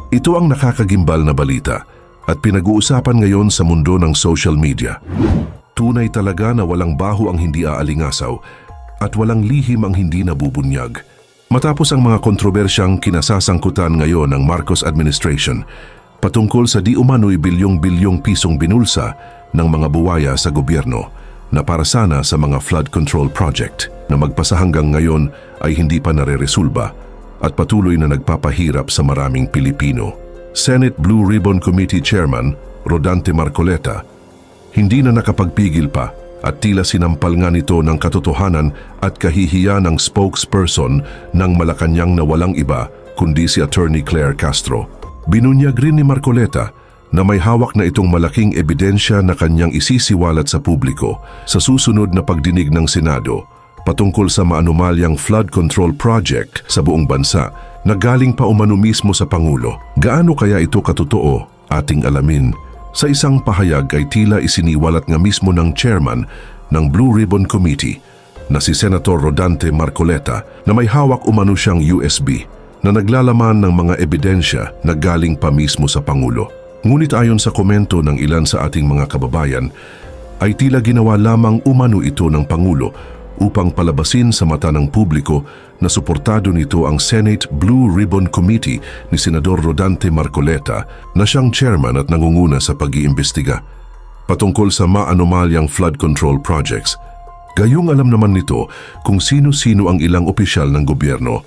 Ito ang nakakagimbal na balita at pinag-uusapan ngayon sa mundo ng social media. Tunay talaga na walang baho ang hindi aalingasaw at walang lihim ang hindi nabubunyag. Matapos ang mga kontrobersyang kinasasangkutan ngayon ng Marcos administration patungkol sa di umano'y bilyong-bilyong pisong binulsa ng mga buwaya sa gobyerno na para sana sa mga flood control project na magpasa hanggang ngayon ay hindi pa nare-resolba at patuloy na nagpapahirap sa maraming Pilipino. Senate Blue Ribbon Committee Chairman Rodante Marcoleta hindi na nakapagpigil pa at tila sinampal nga nito ng katotohanan at kahihiyan ng spokesperson ng Malacanang na walang iba kundi si Attorney Claire Castro. Binunyag rin ni Marcoleta na may hawak na itong malaking ebidensya na kanyang isisiwalat sa publiko sa susunod na pagdinig ng Senado patungkol sa maanumalyang flood control project sa buong bansa na galing pa umano mismo sa Pangulo. Gaano kaya ito katotoo? Ating alamin. Sa isang pahayag ay tila isiniwalat nga mismo ng chairman ng Blue Ribbon Committee na si Senator Rodante Marcoleta na may hawak umano siyang USB na naglalaman ng mga ebidensya na galing pa mismo sa Pangulo. Ngunit ayon sa komento ng ilan sa ating mga kababayan, ay tila ginawa lamang umano ito ng Pangulo upang palabasin sa mata ng publiko na suportado nito ang Senate Blue Ribbon Committee ni Senador Rodante Marcoleta na siyang chairman at nangunguna sa pag-iimbestiga patungkol sa maanumalyang flood control projects. Gayong alam naman nito kung sino-sino ang ilang opisyal ng gobyerno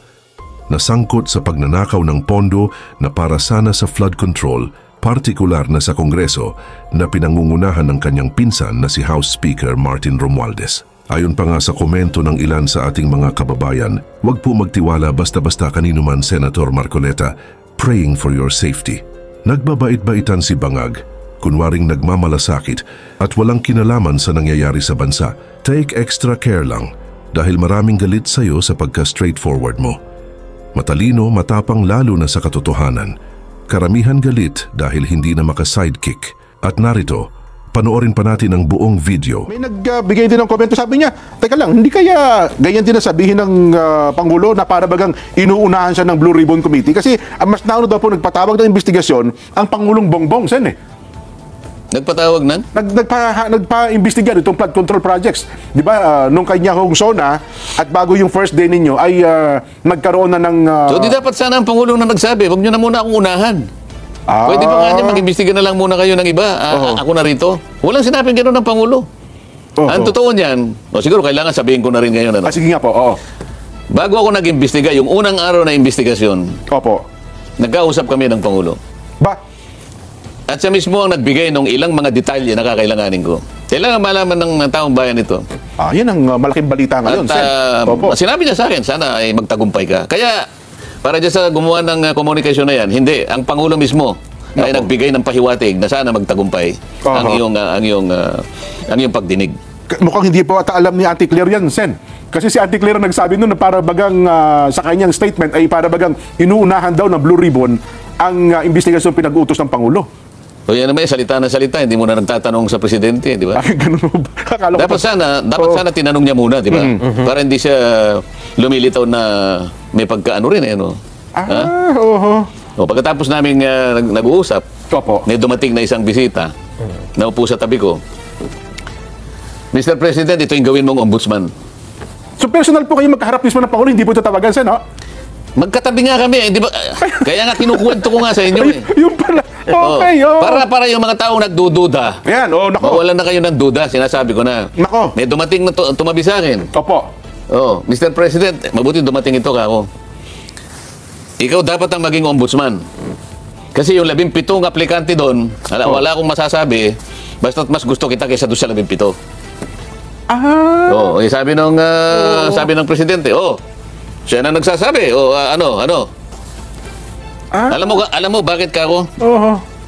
na sangkot sa pagnanakaw ng pondo na para sana sa flood control, partikular na sa Kongreso na pinangungunahan ng kanyang pinsan na si House Speaker Martin Romualdez. Ayon pa nga sa komento ng ilan sa ating mga kababayan, huwag po magtiwala basta-basta kanino man, Senator Marcoleta, praying for your safety. Nagbabait-baitan si Bangag, kunwaring nagmamalasakit at walang kinalaman sa nangyayari sa bansa. Take extra care lang dahil maraming galit sa iyo sa pagka-straightforward mo. Matalino, matapang lalo na sa katotohanan. Karamihan galit dahil hindi na maka-sidekick. At narito, panoorin pa natin ang buong video. May nagbigay din ng komento, sabi niya, teka lang, hindi kaya ganyan din sabihin ng Pangulo na para bagang inuunahan siya ng Blue Ribbon Committee? Kasi mas nauna daw po nagpatawag ng investigasyon ang Pangulong Bongbong, Sen eh. Nagpatawag ng? Nagpa-imbestiga itong flood control projects. Di ba, nung kanya hong SONA at bago yung first day ninyo ay nagkaroon na ng... So di dapat sana ang Pangulong na nagsabi, huwag nyo na muna akong unahan. Pwede ba nga niya mag-imbestiga na lang muna kayo ng iba? Ako na rito. Walang sinabing gano'n ng Pangulo. Ang totoo niyan, siguro kailangan sabihin ko na rin ngayon. Sige nga po, oo. Bago ako nag-imbestiga, yung unang araw na investigasyon, opo, nagkausap kami ng Pangulo. Ba? At siya mismo ang nagbigay ng ilang mga detalye na kakailanganin ko. Kailangan malaman ng taong bayan ito. Yan ang malaking balita ngayon, Sen. Sinabi niya sa akin, sana ay magtagumpay ka. Kaya, para dyan sa gumawa ng komunikasyon na yan, hindi. Ang Pangulo mismo ay nagbigay ng pahiwatig na sana magtagumpay ang iyong pagdinig. Mukhang hindi po ata alam ni Auntie Claire yan, Sen. Kasi si Auntie Claire nagsabi nun na para bagang sa kanyang statement ay para bagang inuunahan daw ng Blue Ribbon ang investigasyon pinag-utos ng Pangulo. O yan naman, salita na salita, hindi mo na nagtatanong sa presidente, di ba? Ganun ba? Dapat sana tinanong niya muna, di ba? Para hindi siya lumilitaw na may pagkaano rin, no? O, pagkatapos namin nag-uusap, may dumating na isang bisita, naupo sa tabi ko. Mr. President, ito yung gawin mong ombudsman. So personal po kayo magkaharap mismo ng Pangulo, hindi po ito tawagan, Sen, no? Magkatabi nga kami, di ba? Kaya nga kinukwento ko nga sa inyo, eh. Yung pala. Okay, Para yung mga taong nagdududa. Ayan, nako. Mawalan na kayo ng duda, sinasabi ko na. Nako. May dumating na tumabi sa akin. Opo. Mr. President, mabuti dumating ito kako. Ikaw dapat ang maging ombudsman. Kasi yung 17 aplikante doon, wala akong masasabi, basta't mas gusto kita kaysa doon sa 17. Sabi ng presidente, siya na nagsasabi, ano? Alam mo bakit kako?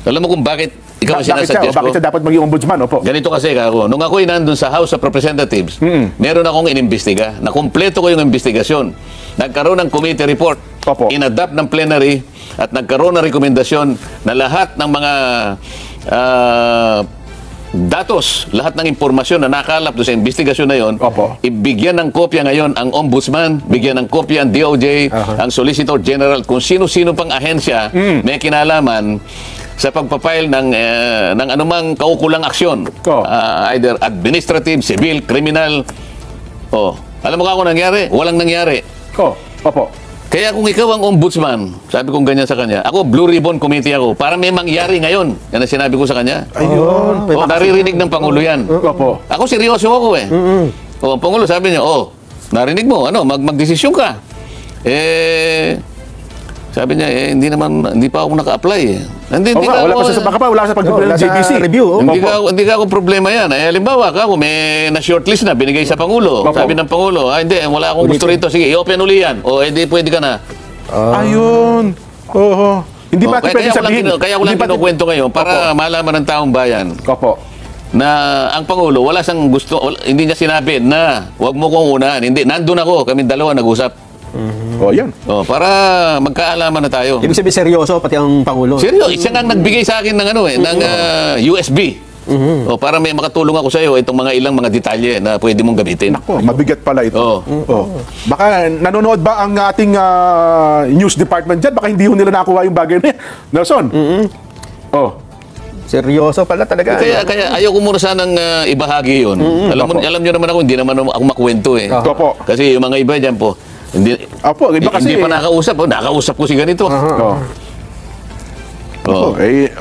Alam mo kung bakit ikaw ang sinasuggest ko? Bakit siya dapat maging ombudsman? Opo. Ganito kasi kako, nung ako'y nandun sa House of Representatives, meron akong inimbestiga, na kumpleto ko yung investigasyon. Nagkaroon ng committee report, inadapt ng plenary, at nagkaroon ng rekomendasyon na lahat ng mga datos, lahat ng impormasyon na nakalap doon sa investigasyon na yon, Opo. ibigyan ng kopya ngayon ang Ombudsman, bigyan ng kopya ang DOJ, ang Solicitor General, kung sino-sino pang ahensya may kinalaman sa pagpapail ng anumang kaukulang aksyon. Either administrative, civil, criminal. Alam mo ka kung nangyari? Walang nangyari. Opo. Kaya kung ikaw ang ombudsman, sabi kong ganyan sa kanya, ako, Blue Ribbon Committee ako, para may mangyari ngayon. Yan ang sinabi ko sa kanya. Ayun. Naririnig ng Pangulo yan. Opo. Ako, seryoso ako eh. Ang Pangulo sabi niya, narinig mo, magdesisyon ka. Sabi niya, hindi pa ako naka-apply eh. Wala sa pag-apply ng JBC. Review. Hindi ka ako problema yan. Halimbawa, ako may na-shortlist na, binigay sa Pangulo. Opo. Sabi ng Pangulo, hindi, wala akong gusto rito. Sige, i-open uli yan. Edi pwede ka na. Ayun. Hindi ba pwede sabihin? Kaya ko lang kinukwento ngayon para malaman ng taong bayan Opo. na ang Pangulo, hindi niya sinabi na huwag mo kong unahan. Hindi, nandun ako, kami dalawa nag-usap. Yan. Para magkaalaman na tayo. Ibig sabihin seryoso pati ang Pangulo. Seryo, siya nga nagbigay sa akin ng ng USB. Para may makatulong ako sa iyo itong ilang mga detalye na pwede mong gamitin. Mabigat pala ito. Baka nanonood ba ang ating news department dyan? Baka hindi nila nakuha yung bagay na yan. Nelson? Seryoso pala talaga. Kaya ayaw ko muna sanang ibahagi yun. Alam niyo naman ako, hindi naman ako makwento eh. Opo. Kasi yung mga iba dyan po, hindi pa nakausap. Nakausap ko si ganito.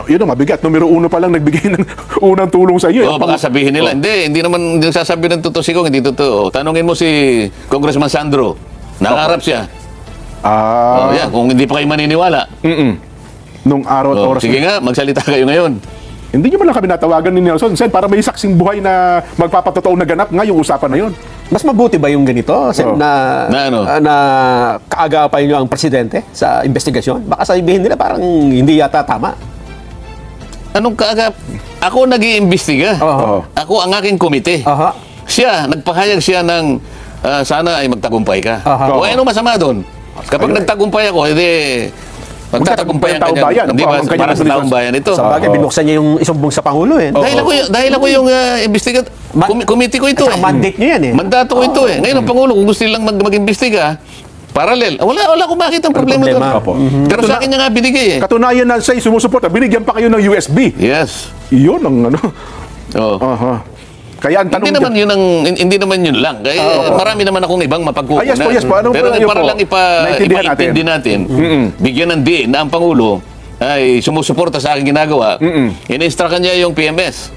Yun ang mabigat. Numero 1 pa lang nagbigay ng unang tulong sa iyo. Baka sabihin nila, hindi naman sasabi ng totoo si Kong, hindi totoo. Tanungin mo si Congressman Sandro. Nakaharap siya. Kung hindi pa kayo maniniwala. Nung araw at oras. Sige nga, magsalita kayo ngayon. Hindi nyo man lang kami natawagan ni Nelson Sen para may saksing buhay na magpapatotoo na ganap nga yung usapan na yun. Mas mabuti ba yung ganito Sen, na kaagapan nyo ang presidente sa investigasyon? Baka sabihin nila parang hindi yata tama. Anong kaagap? Ako nag-iimbestiga. Ako ang aking komite. Siya, nagpahayag siya ng sana ay magtagumpay ka. Ano masama doon? Kapag nagtagumpay ako, magtatagumpay ang kanya. Hindi ba? Para sa taong bayan ito. Sa bagay, binuksan niya yung isumbong sa Pangulo eh. Dahil ako yung investigat. Committee ko ito eh. Mandate niyo yan eh. Mandato ko ito eh. Ngayon ang Pangulo, kung gusto nilang mag-imbestiga, parallel. Wala ko makita ang problema doon. Pero sa akin niya nga binigay eh. Katunayan na sa'yo sumusuporta, binigyan pa kayo ng USB. Yes. Yun ang Kaya ang tanong hindi naman yun lang. Kaya marami naman akong ibang mapagkukunan. Yes po. Pero para lang ipaintindi natin, bigyan ng diin na ang Pangulo ay sumusuporta sa aking ginagawa, in-instruct niya yung PMS.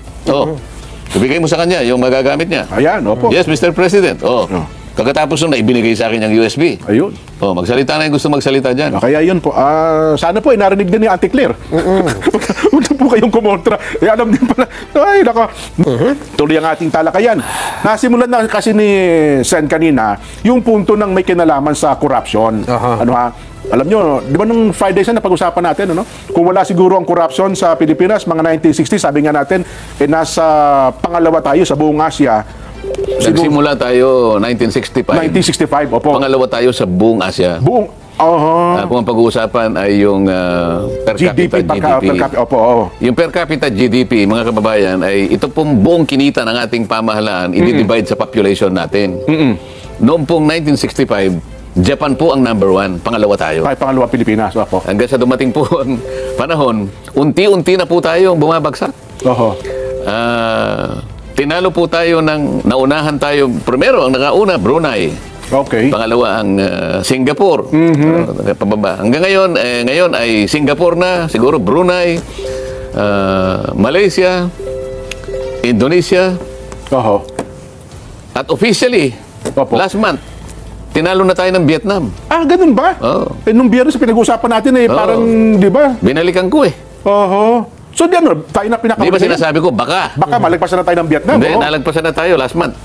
Ibigay mo sa kanya yung magagamit niya. Ayan, opo. Yes, Mr. President. Kagkatapos nung ibinigay sa akin yung USB. Ayun. Magsalita na yung gusto magsalita dyan. Kaya yun po. Sana po narinig din ni Auntie Claire. Huwag na po kayong kumontra. Alam din pala. Ay, nako. Tuloy ang ating talakayan. Nasimulan na kasi ni Sen kanina yung punto ng may kinalaman sa corruption. Alam nyo, di ba nung Friday na napag-usapan natin, kung wala siguro ang corruption sa Pilipinas, mga 1960, sabi nga natin, nasa pangalawa tayo sa buong Asia. Nagsimula tayo 1965. 1965, opo. Pangalawa tayo sa buong Asia. Kung ang pag-uusapan ay yung per capita GDP. Opo. Yung per capita GDP, mga kababayan, ay ito pong buong kinita ng ating pamahalaan, i-divide sa population natin. Noong pong 1965, Japan po ang number 1. Pangalawa tayo. Pangalawa Pilipinas. Opo. Hanggang sa dumating po ang panahon, unti-unti na po tayo bumabagsak. Tinalo po tayo naunahan tayo. Primero, ang nakauna, Brunei. Okay. Pangalawa, ang Singapore. Pababa. Hanggang ngayon ay Singapore na, siguro Brunei, Malaysia, Indonesia. At officially, last month, tinalo na tayo ng Vietnam. Ganun ba? Nung biyernes pinag-uusapan natin parang, di ba? Binalikan ko eh. So, tayo na pinakauli. Di ba sinasabi ko, baka malagpasan na tayo ng Vietnam. Hindi, nalagpasan na tayo last month.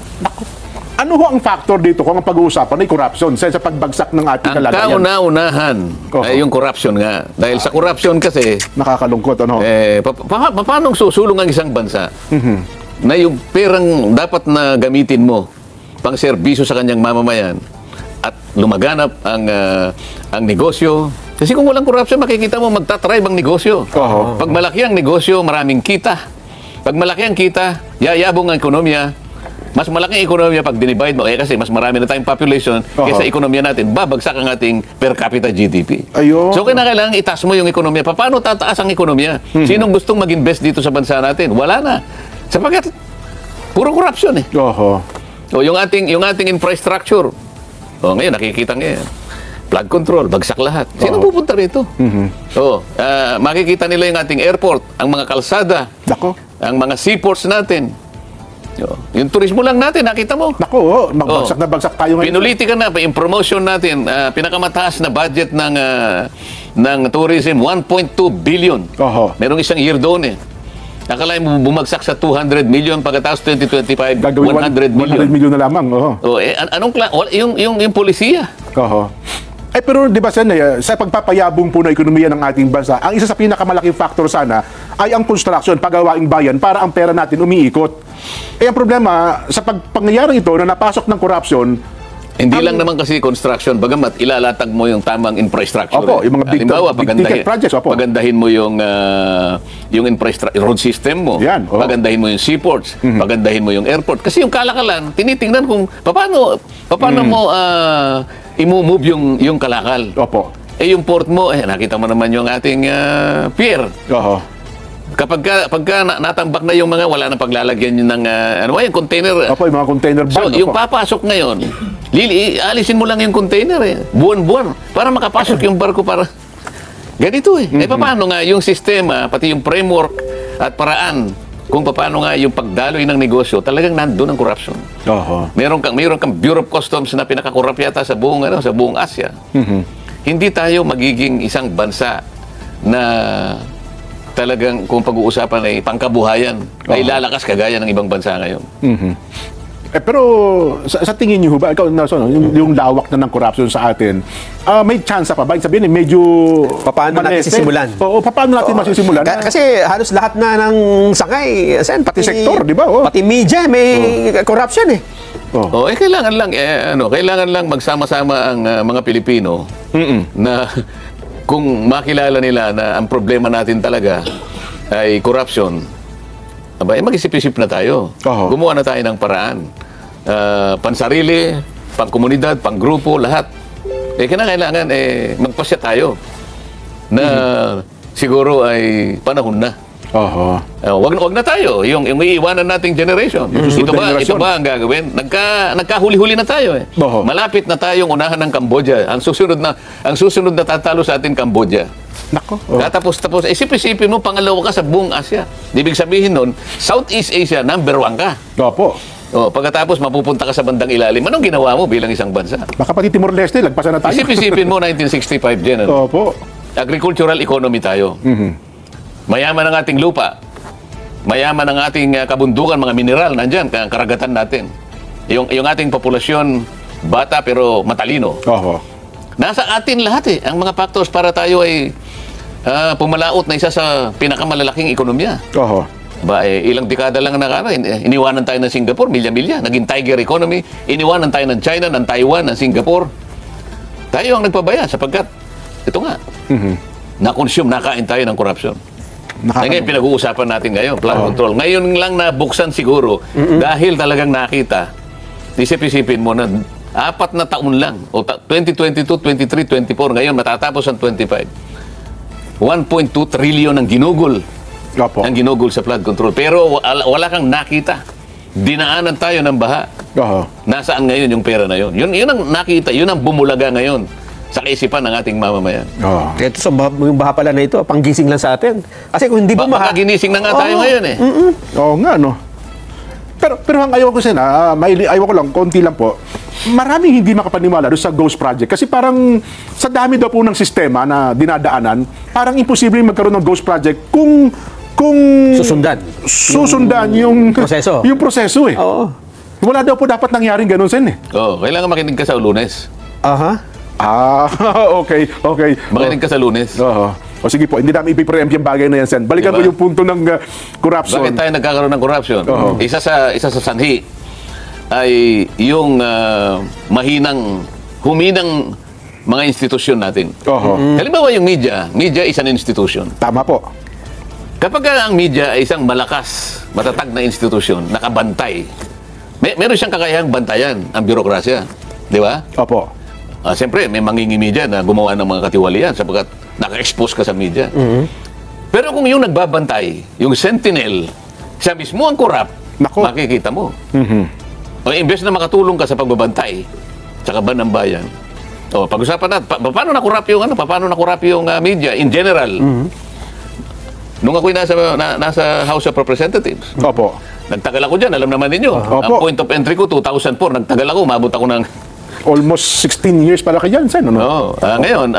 Ano ho ang factor dito kung ang pag-uusapan ay corruption sa pagbagsak ng ating kalagayan? Ang kauna-unahan ay yung corruption nga. Dahil sa corruption kasi, nakakalungkot, paano susulong ang isang bansa na yung perang dapat na gamitin mo pang serbisyo sa kanyang mamamayan at lumaganap ang negosyo. Kasi kung walang corruption, makikita mo magtatribe ang negosyo. Pag malaki ang negosyo, maraming kita. Pag malaki ang kita, yayabong ang ekonomiya, mas malaki ang ekonomiya pag dinivide mo, kasi mas marami na tayong population kaysa ekonomiya natin, babagsak ang ating per capita GDP. Ayun. So, kailangan itaas mo yung ekonomiya. Paano tataas ang ekonomiya? Sinong gustong mag-invest dito sa bansa natin? Wala na. Sapagkat, puro corruption eh. O, yung ating infrastructure. O, ngayon, nakikita ngayon. Flood control, bagsak lahat. Sino pupunta rito? So, makikita nila yung ating airport, ang mga kalsada, ang mga seaports natin. Yung turismo lang natin, nakita mo. Magbagsak na bagsak tayo ngayon. Pinuliti ka na, yung promotion natin, pinakamataas na budget ng tourism, 1.2 billion. Merong isang year doon eh. Akalain mo bumagsak sa 200 million, pagkatapos 2025, 100 million. 100 million na lamang. Yung polisiya. Pero di ba sa pagpapayabong po ng ekonomiya ng ating bansa, ang isa sa pinakamalaking factor sana ay ang construction, pagawaing bayan, para ang pera natin umiikot. Ang problema, sa pangyayari ito na napasok ng corruption, hindi lang naman kasi construction, bagamat ilalatag mo yung tamang infrastructure. Yung mga big ticket projects. Pagandahin mo yung infrastructure, road system mo. Pagandahin mo yung seaports. Pagandahin mo yung airport. Kasi yung kalakalan, tinitingnan kung paano mo i-move yung kalakal. Yung port mo, nakita mo naman yung ating pier. Pagka natambak na yung mga, wala na paglalagyan yun ng yung container. Yung mga container van. So, yung papasok ngayon, alisin mo lang yung container buwan-buwan, para makapasok yung barko para... Ganito paano nga yung sistema, pati yung framework at paraan, kung paano nga yung pagdaloy ng negosyo, talagang nandun ang corruption. Meron kang Bureau of Customs na pinakakorap yata sa buong Asia. Hindi tayo magiging isang bansa na talagang kung pag-uusapan ay pangkabuhayan, ay lalakas kagaya ng ibang bansa ngayon. Pero sa tingin niyo ba, ikaw, yung lawak na ng corruption sa atin, may chance pa ba? Sabihin, medyo... Paano natin sisimulan? Paano natin masisimulan? Kasi halos lahat na ng sangay, pati sektor, di ba? Pati media, may corruption eh. Kailangan lang magsama-sama ang mga Pilipino na kung makilala nila na ang problema natin talaga ay corruption, mag-isip-isip na tayo. Gumawa na tayo ng paraan. Pansarili, pangkomunidad, panggrupo, lahat. Kailangan magpasya tayo na siguro ay panahon na. Wag na tayo. Yung iiwanan nating generation. Ito ba ang gagawin? Nagkahuli-huli na tayo eh. Malapit na tayong unahan ng Cambodia. Ang susunod na tatalo sa atin, Cambodia. Tapos isip-isipin mo, pangalawa ka sa buong Asia. Ibig sabihin nun, Southeast Asia, number 1 ka. Pagkatapos mapupunta ka sa bandang ilalim, anong ginawa mo bilang isang bansa? Baka pati Timor-Leste, lagpasan na tayo. Isip-isipin mo, 1965 din. Agricultural economy tayo. Mayaman ang ating lupa. Mayaman ang ating kabundukan, mga mineral, nandyan, karagatan natin. Yung ating populasyon, bata pero matalino. Nasa atin lahat ang mga factors para tayo ay pumalaot na isa sa pinakamalalaking ekonomiya. Ilang dekada lang iniwanan tayo ng Singapore, milya-milya. Naging tiger economy. Iniwanan tayo ng China, ng Taiwan, ng Singapore. Tayo ang nagpabaya sapagkat, ito nga, nakain tayo ng corruption. Ngayon, pinag-uusapan natin ngayon, flood control. Ngayon lang nabuksan siguro dahil talagang nakita, isip-isipin mo na 4 na taon lang, 2022, 23, 24, ngayon matatapos ang 25. 1.2 trillion ang ginugol. Ang ginugol sa flood control. Pero wala kang nakita. Dinaanan tayo ng baha. Nasaan ngayon yung pera na yun? Yun ang nakita, yun ang bumulaga ngayon sa kaisipan ng ating mamamayan. Ito yung baha pala na ito, panggising lang sa atin. Kasi kung hindi bumaha... Ginising na nga tayo ngayon eh. Oo nga, no? Pero ang ayaw ko ayaw ko lang, konti lang po, maraming hindi makapaniwala doon sa Ghost Project. Kasi parang sa dami daw po ng sistema na dinadaanan, parang imposible magkaroon ng Ghost Project kung susundan yung proseso. Yung proseso eh. Wala daw po dapat nangyaring ganun sen eh. Kailangan makinig ka sa Lunes. Okay. Makinig ka sa Lunes. O sige po, hindi namin ipipreempt yung bagay na yan, Sen. Balikan mo yung punto ng corruption. Bakit tayo nagkakaroon ng corruption? Isa sa sanhi ay yung huminang mga institusyon natin. Halimbawa yung media is an institution. Tama po. Kapag ang media ay isang malakas, matatag na institusyon, nakabantay, meron siyang kakayahang bantayan ang bürokrasya. Di ba? Opo. Siyempre, may mangingimi dyan na gumawa ng mga katiwalian sapagkat naka-expose ka sa media. Pero kung yung nagbabantay, yung sentinel, siya mismo ang korap, makikita mo. O imbes na makatulong ka sa pagbabantay sa kaban ng bayan, pag-usapan natin, paano nakurap yung media in general? Nung ako'y nasa House of Representatives, Opo. nagtagal ako dyan, alam naman ninyo. Ang point of entry ko, 2004, nagtagal ako, umabot ako ng... Almost 16 years pala kayo dyan, Sen, ano? Ngayon,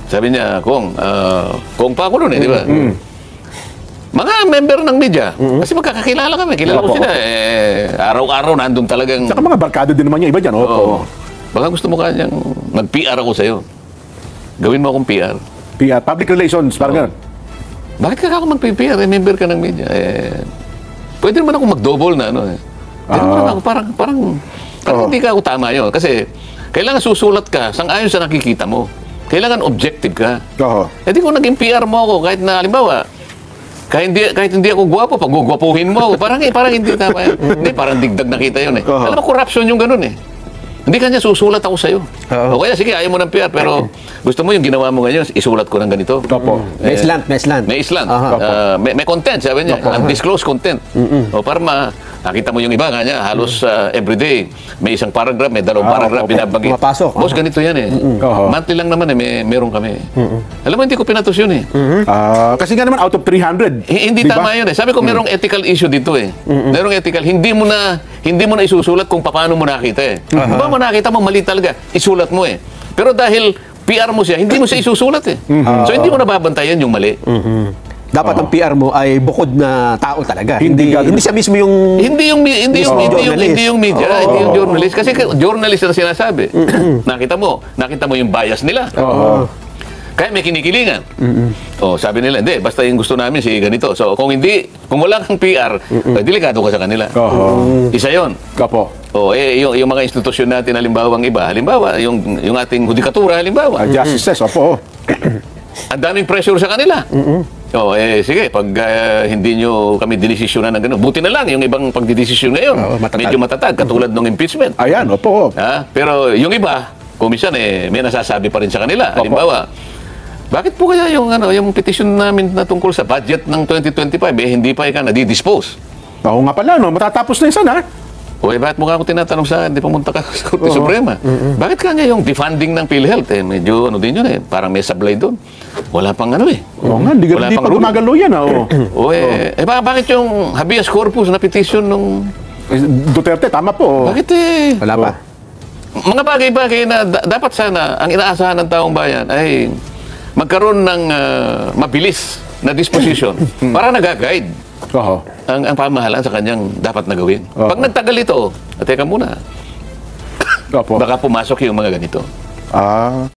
sabi niya, Kong pa ako nun di ba? Mga member ng media, kasi magkakakilala kami, kilala ko sila, araw-araw nandun talagang... Saka mga barkada din naman yung iba dyan, opo. Baka gusto mo kanyang mag-PR ako sa'yo. Gawin mo akong PR. PR, public relations, parang gano'n. Bakit ka ako mag-PR? Member ka ng media. Pwede naman ako mag-double na Pwede naman ako parang hindi ka ako tama yun. Kasi kailangan susulat ka sang-ayon sa nakikita mo. Kailangan objective ka. Di ko naging PR mo ako kahit na halimbawa, kahit hindi ako gwapo, pag gugwapuhin mo ako, parang hindi tama yun. Hindi, parang digdag nakita yun Alam mo, corruption yung ganun Hindi kanya susulat ako sa'yo. O kaya, sige, ayaw mo ng PR, pero gusto mo yung ginawa mo ngayon, isulat ko ng ganito. May slant. May slant. May content, sabi niya. Undisclosed content. O para nakita mo yung iba kanya, halos everyday, may isang paragraph, may dalawang paragraph, binabanggit. Mapasok. Boss, ganito yan Monthly lang naman meron kami. Alam mo, hindi ko pinatos yun Kasi nga naman, out of 300. Hindi diba? tama yun Sabi ko, merong ethical issue dito Merong ethical. Hindi mo na isusulat kung paano mo nakita Kung mo nakita mo, mali talaga, isulat mo Pero dahil PR mo siya, hindi mo siya isusulat So hindi mo nababantayan yung mali. Dapat ang PR mo ay bukod na tao talaga. Hindi siya mismo yung hindi yung media, hindi yung journalist kasi journalist ang sinasabi. Nakita mo yung bias nila. Kaya may kinikilingan. Sabi nila, hindi, basta yung gusto namin si ganito. So kung wala kang PR, delikado ka sa kanila. Isa 'yon. Yung mga institusyon natin halimbawa yung ating hudikatura halimbawa. Justices, opo. Ang daming pressure sa kanila. Sige, pag hindi nyo kami dinesisyonan ng gano'n, buti na lang yung ibang pagdidesisyon ngayon. Medyo matatag, katulad ng impeachment. Ayan, opo. Pero yung iba, kumisan may nasasabi pa rin sa kanila. Halimbawa, bakit po kaya yung petition namin na tungkol sa budget ng 2025, hindi pa ika nadidispose? Oo nga pala, matatapos na yun, ha? Bakit mo ka ako tinatanong sa hindi pumunta ka sa Korte Suprema? Bakit kanya yung defunding ng PhilHealth? Medyo din yun parang may sablay doon. Wala pang Oo nga, hindi pa gumagalo yan, bakit yung habeas corpus na petition nung Duterte, tama po. Bakit wala pa. Mga bagay-bagay na dapat sana ang inaasahan ng taong bayan ay magkaroon ng mabilis na disposition para nag-guide ang pamahalaan sa kanyang dapat na gawin. Pag nagtagal ito, teka muna, baka pumasok yung mga ganito.